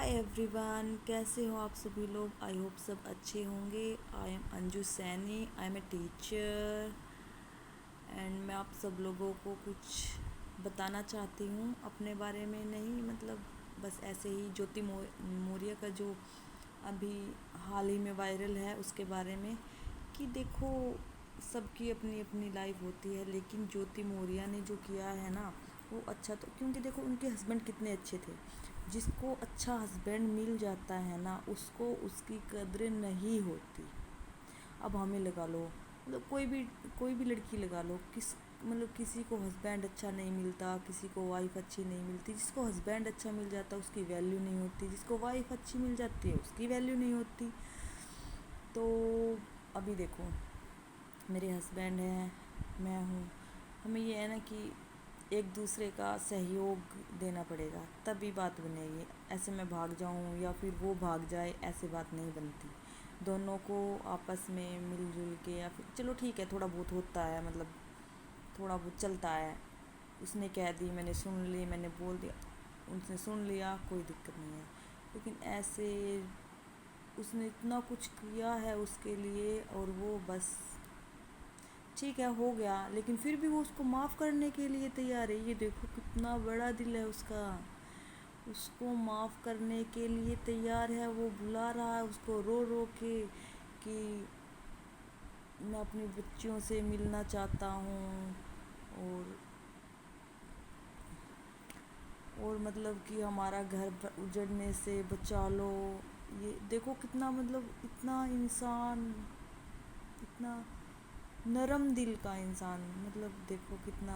Hi everyone, कैसे हो आप सभी लोग। आई होप सब अच्छे होंगे। I am Anju Saini, I am a teacher and मैं आप सब लोगों को कुछ बताना चाहती हूँ अपने बारे में। नहीं मतलब बस ऐसे ही ज्योति मौर्य का जो अभी हाल ही में वायरल है उसके बारे में कि देखो सबकी अपनी अपनी लाइफ होती है, लेकिन ज्योति मौर्य ने जो किया है ना वो अच्छा, तो क्योंकि देखो उनके हस्बैंड कितने अच्छे थे। जिसको अच्छा हस्बैंड मिल जाता है ना उसको उसकी कद्र नहीं होती। अब हमें लगा लो, मतलब कोई भी लड़की लगा लो, मतलब किसी को हस्बैंड अच्छा नहीं मिलता, किसी को वाइफ अच्छी नहीं मिलती। जिसको हस्बैंड अच्छा मिल जाता है उसकी वैल्यू नहीं होती, जिसको वाइफ अच्छी मिल जाती है उसकी वैल्यू नहीं होती। तो अभी देखो मेरे हस्बैंड हैं, मैं हूँ, हमें ये है ना कि एक दूसरे का सहयोग देना पड़ेगा तभी बात बनेगी। ऐसे मैं भाग जाऊँ या फिर वो भाग जाए, ऐसे बात नहीं बनती। दोनों को आपस में मिलजुल के, या फिर चलो ठीक है थोड़ा बहुत होता है, मतलब थोड़ा बहुत चलता है। उसने कह दी, मैंने सुन ली, मैंने बोल दिया, उसने सुन लिया, कोई दिक्कत नहीं है। लेकिन ऐसे उसने इतना कुछ किया है उसके लिए और वो बस ठीक है हो गया, लेकिन फिर भी वो उसको माफ़ करने के लिए तैयार है। ये देखो कितना बड़ा दिल है उसका, उसको माफ़ करने के लिए तैयार है। वो बुला रहा है उसको रो रो के कि मैं अपनी बच्चियों से मिलना चाहता हूँ, और मतलब कि हमारा घर उजड़ने से बचा लो। ये देखो कितना, मतलब इतना इंसान, इतना नरम दिल का इंसान, मतलब देखो कितना,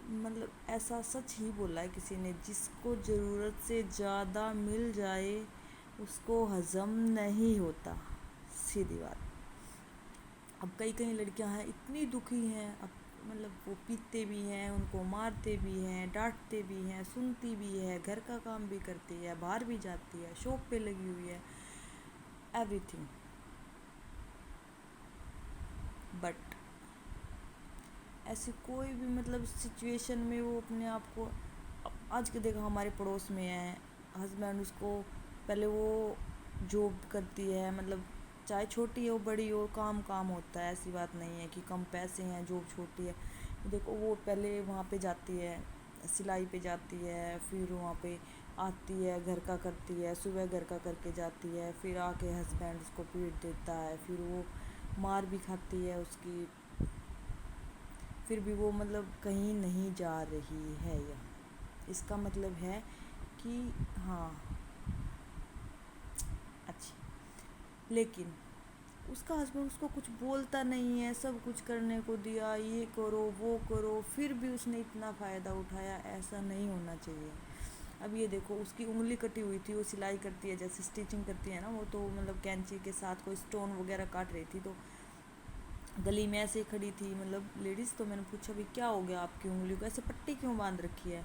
मतलब ऐसा सच ही बोला है किसी ने, जिसको ज़रूरत से ज़्यादा मिल जाए उसको हज़म नहीं होता। सीधी बात। अब कई कई लड़कियां हैं इतनी दुखी हैं, अब मतलब वो पीते भी हैं, उनको मारते भी हैं, डांटते भी हैं, सुनती भी है, घर का काम भी करती है, बाहर भी जाती है, शॉप पे लगी हुई है, एवरीथिंग। बट ऐसी कोई भी मतलब सिचुएशन में वो अपने आप को, आज के देखो हमारे पड़ोस में है हस्बैंड, उसको पहले वो जॉब करती है, मतलब चाहे छोटी हो बड़ी हो काम काम होता है, ऐसी बात नहीं है कि कम पैसे हैं जॉब छोटी है। देखो वो पहले वहाँ पे जाती है, सिलाई पे जाती है, फिर वहाँ पे आती है, घर का करती है, सुबह घर का करके जाती है, फिर आके हस्बैंड उसको पीट देता है, फिर वो मार भी खाती है उसकी, फिर भी वो मतलब कहीं नहीं जा रही है। यह इसका मतलब है कि हाँ अच्छी, लेकिन उसका हस्बैंड उसको कुछ बोलता नहीं है, सब कुछ करने को दिया, ये करो वो करो, फिर भी उसने इतना फ़ायदा उठाया। ऐसा नहीं होना चाहिए। अब ये देखो उसकी उंगली कटी हुई थी, वो सिलाई करती है जैसे स्टिचिंग करती है ना वो, तो मतलब कैंची के साथ कोई स्टोन वगैरह काट रही थी, तो गली में ऐसे ही खड़ी थी मतलब लेडीज़। तो मैंने पूछा भाई क्या हो गया आपकी उंगली को, ऐसे पट्टी क्यों बांध रखी है।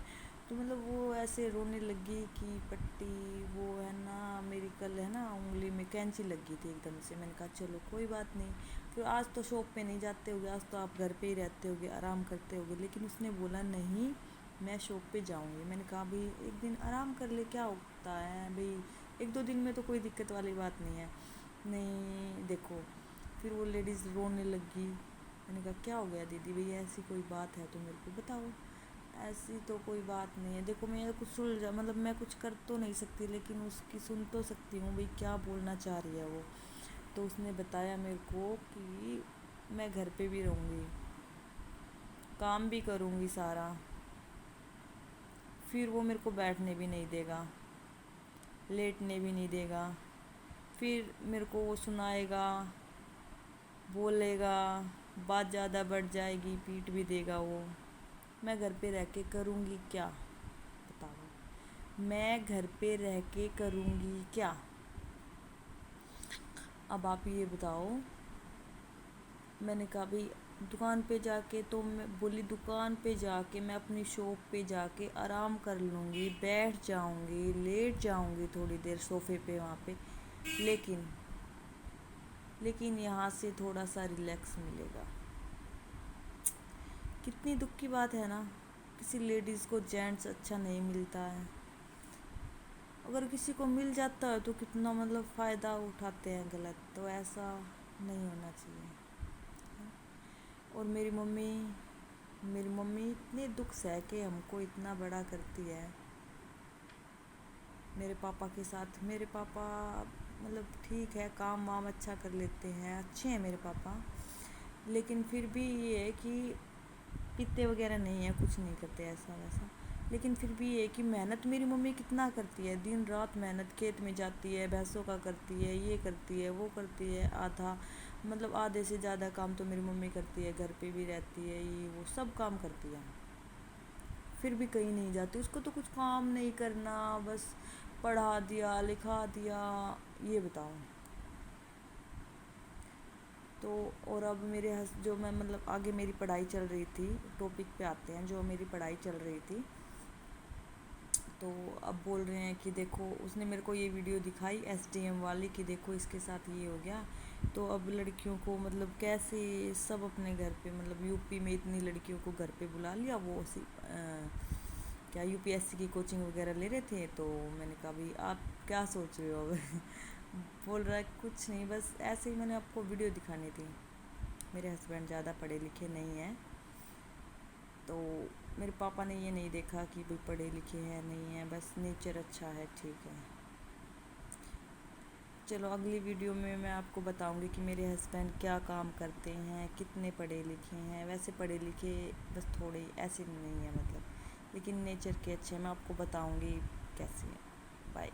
तो मतलब वो ऐसे रोने लगी कि पट्टी वो है ना मेरी कल है ना उंगली में कैंची लगी थी एकदम से। मैंने कहा चलो कोई बात नहीं, फिर आज तो शॉप पे नहीं जाते होगे, आज तो आप घर पे ही रहते होगे, आराम करते होगे। लेकिन उसने बोला नहीं मैं शॉप पे जाऊंगी। मैंने कहा भाई एक दिन आराम कर ले, क्या होता है भाई, एक दो दिन में तो कोई दिक्कत वाली बात नहीं है। नहीं देखो फिर वो लेडीज़ रोने लगी। मैंने कहा क्या हो गया दीदी, भैया ऐसी कोई बात है तो मेरे को बताओ। ऐसी तो कोई बात नहीं है, देखो मैं कुछ सुलझा, मतलब मैं कुछ कर तो नहीं सकती लेकिन उसकी सुन तो सकती हूँ भाई क्या बोलना चाह रही है वो। तो उसने बताया मेरे को कि मैं घर पे भी रहूँगी, काम भी करूँगी सारा, फिर वो मेरे को बैठने भी नहीं देगा, लेटने भी नहीं देगा, फिर मेरे को वो सुनाएगा, बोलेगा, बात ज़्यादा बढ़ जाएगी, पीट भी देगा वो। मैं घर पे रह के करूँगी क्या बताओ, मैं घर पे रह के करूँगी क्या। अब आप ये बताओ। मैंने कहा भाई दुकान पे जाके, तो मैं बोली दुकान पे जाके मैं अपनी शॉप पे जाके आराम कर लूँगी, बैठ जाऊँगी, लेट जाऊँगी थोड़ी देर सोफ़े पे वहाँ पे, लेकिन यहाँ से थोड़ा सा रिलैक्स मिलेगा। कितनी दुख की बात है ना, किसी लेडीज़ को जेंट्स अच्छा नहीं मिलता है। अगर किसी को मिल जाता है तो कितना मतलब फ़ायदा उठाते हैं गलत, तो ऐसा नहीं होना चाहिए। और मेरी मम्मी इतने दुख सह के हमको इतना बड़ा करती है। मेरे पापा के साथ, मेरे पापा मतलब ठीक है, काम वाम अच्छा कर लेते हैं, अच्छे हैं मेरे पापा, लेकिन फिर भी ये है कि पीते वगैरह नहीं है, कुछ नहीं करते ऐसा वैसा। लेकिन फिर भी ये है कि मेहनत मेरी मम्मी कितना करती है, दिन रात मेहनत, खेत में जाती है, भैंसों का करती है, ये करती है, वो करती है, आधा मतलब आधे से ज़्यादा काम तो मेरी मम्मी करती है, घर पे भी रहती है, ये वो सब काम करती है, फिर भी कहीं नहीं जाती। उसको तो कुछ काम नहीं करना, बस पढ़ा दिया लिखा दिया, ये बताओ। तो और अब जो मैं मतलब आगे मेरी पढ़ाई चल रही थी, टॉपिक पे आते हैं, जो मेरी पढ़ाई चल रही थी, तो अब बोल रहे हैं कि देखो, उसने मेरे को ये वीडियो दिखाई एसडीएम वाली कि देखो इसके साथ ये हो गया। तो अब लड़कियों को मतलब कैसे सब अपने घर पे, मतलब यूपी में इतनी लड़कियों को घर पे बुला लिया, वो क्या यूपीएससी की कोचिंग वगैरह ले रहे थे। तो मैंने कहा भाई आप क्या सोच रहे हो अब बोल रहा है कुछ नहीं, बस ऐसे ही मैंने आपको वीडियो दिखानी थी। मेरे हस्बैंड ज़्यादा पढ़े लिखे नहीं हैं, तो मेरे पापा ने ये नहीं देखा कि भाई पढ़े लिखे हैं नहीं है, बस नेचर अच्छा है, ठीक है। चलो अगली वीडियो में मैं आपको बताऊंगी कि मेरे हस्बैंड क्या काम करते हैं, कितने पढ़े लिखे हैं। वैसे पढ़े लिखे बस थोड़े ऐसे नहीं है मतलब, लेकिन नेचर के अच्छे हैं, मैं आपको बताऊंगी कैसे है। बाय।